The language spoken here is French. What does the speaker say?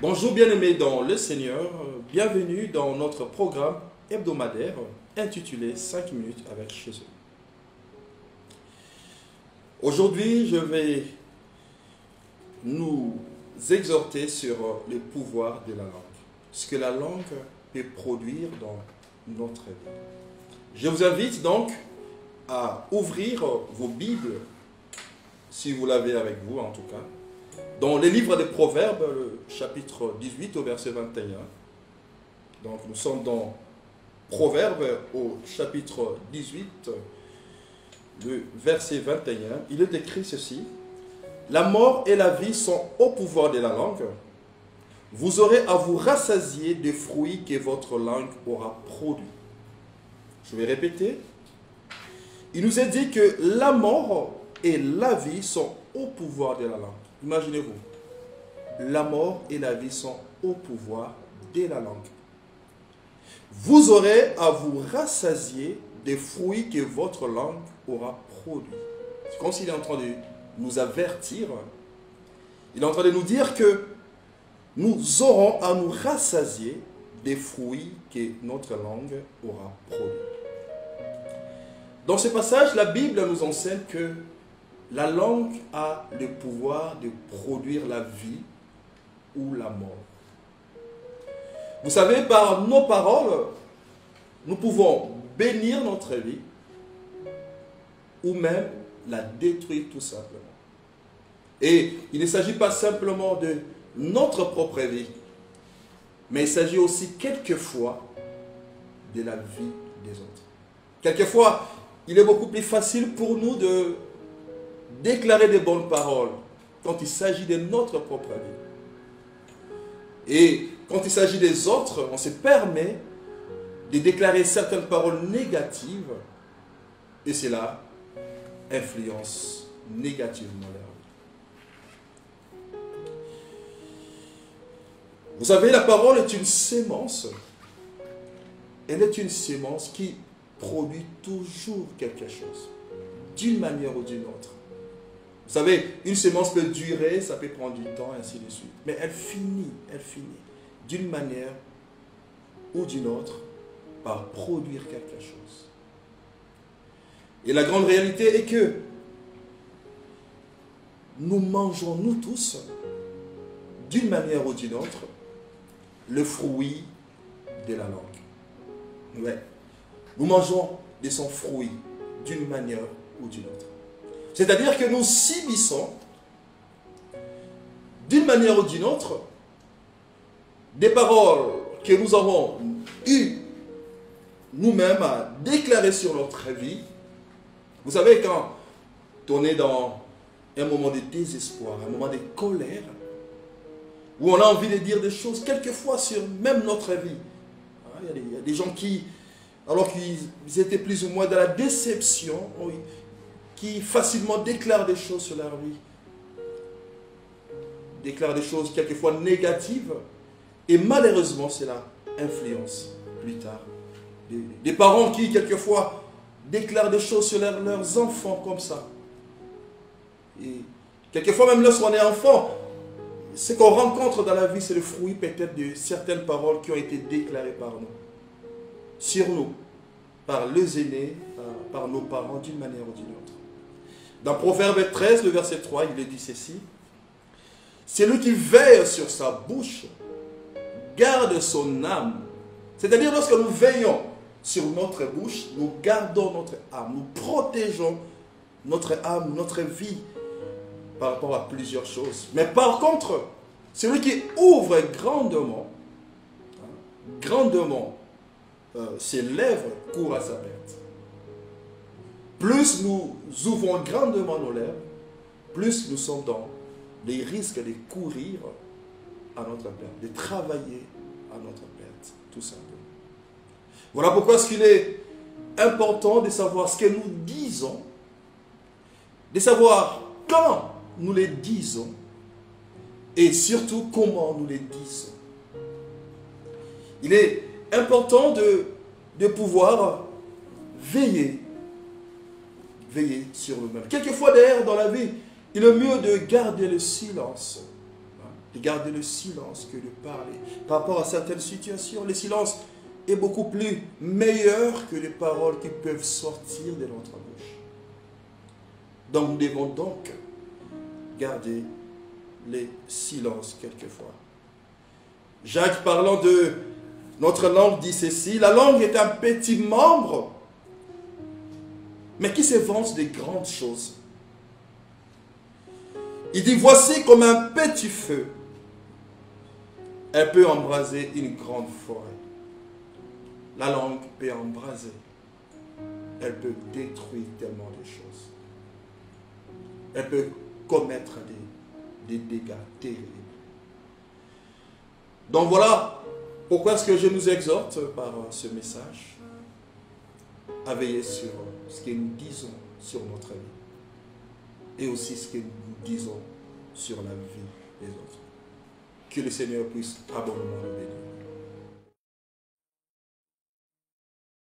Bonjour bien-aimés dans le Seigneur, bienvenue dans notre programme hebdomadaire intitulé 5 minutes avec Jésus. Aujourd'hui, je vais nous exhorter sur le pouvoir de la langue, ce que la langue peut produire dans notre vie. Je vous invite donc à ouvrir vos Bibles, si vous l'avez avec vous en tout cas, dans les livres des Proverbes, le chapitre 18 au verset 21. Donc nous sommes dans Proverbes au chapitre 18, le verset 21. Il est écrit ceci: la mort et la vie sont au pouvoir de la langue. Vous aurez à vous rassasier des fruits que votre langue aura produits. Je vais répéter. Il nous est dit que la mort et la vie sont au pouvoir de la langue. Imaginez-vous, la mort et la vie sont au pouvoir de la langue. Vous aurez à vous rassasier des fruits que votre langue aura produits. C'est comme s'il est en train de nous avertir. Il est en train de nous dire que nous aurons à nous rassasier des fruits que notre langue aura produits. Dans ce passage, la Bible nous enseigne que la langue a le pouvoir de produire la vie ou la mort. Vous savez, par nos paroles, nous pouvons bénir notre vie ou même la détruire tout simplement. Et il ne s'agit pas simplement de notre propre vie, mais il s'agit aussi quelquefois de la vie des autres. Quelquefois, il est beaucoup plus facile pour nous de déclarer des bonnes paroles quand il s'agit de notre propre vie. Et quand il s'agit des autres, on se permet de déclarer certaines paroles négatives et cela influence négativement leur vie. Vous savez, la parole est une sémence. Elle est une sémence qui produit toujours quelque chose, d'une manière ou d'une autre. Vous savez, une sémence peut durer, ça peut prendre du temps, ainsi de suite. Mais elle finit, d'une manière ou d'une autre, par produire quelque chose. Et la grande réalité est que nous mangeons, nous tous, d'une manière ou d'une autre, le fruit de la langue. Ouais. Nous mangeons de son fruit, d'une manière ou d'une autre. C'est-à-dire que nous subissons, d'une manière ou d'une autre, des paroles que nous avons eues nous-mêmes à déclarer sur notre vie. Vous savez, quand on est dans un moment de désespoir, un moment de colère, où on a envie de dire des choses, quelquefois sur même notre vie. Il y a des gens qui, alors qu'ils étaient plus ou moins dans la déception, qui facilement déclarent des choses sur leur vie, déclarent des choses quelquefois négatives, et malheureusement cela influence plus tard. Des parents qui quelquefois déclarent des choses sur leurs enfants comme ça. Et quelquefois même lorsqu'on est enfant, ce qu'on rencontre dans la vie, c'est le fruit peut-être de certaines paroles qui ont été déclarées par nous, sur nous, par les aînés, par nos parents d'une manière ou d'une autre. Dans Proverbe 13, le verset 3, il est dit ceci: celui qui veille sur sa bouche garde son âme. C'est-à-dire, lorsque nous veillons sur notre bouche, nous gardons notre âme, nous protégeons notre âme, notre vie par rapport à plusieurs choses. Mais par contre, celui qui ouvre grandement, ses lèvres courent à sa perte. Plus nous ouvrons grandement nos lèvres, plus nous sommes dans les risques de courir à notre perte, de travailler à notre perte, tout simplement. Voilà pourquoi il est important de savoir ce que nous disons, de savoir quand nous les disons et surtout comment nous les disons. Il est important de pouvoir veiller sur nous-mêmes. Quelquefois d'ailleurs dans la vie, il est mieux de garder le silence de garder le silence que de parler. Par rapport à certaines situations, le silence est beaucoup plus meilleur que les paroles qui peuvent sortir de notre bouche. Donc nous devons donc garder les silences quelquefois. Jacques, parlant de notre langue, dit ceci: la langue est un petit membre, mais qui se vante de grandes choses. Il dit, voici comme un petit feu. Elle peut embraser une grande forêt. La langue peut embraser. Elle peut détruire tellement de choses. Elle peut commettre des dégâts terribles. Donc voilà pourquoi est-ce que je nous exhorte par ce message à veiller sur ce que nous disons sur notre vie et aussi ce que nous disons sur la vie des autres. Que le Seigneur puisse abondamment nous bénir.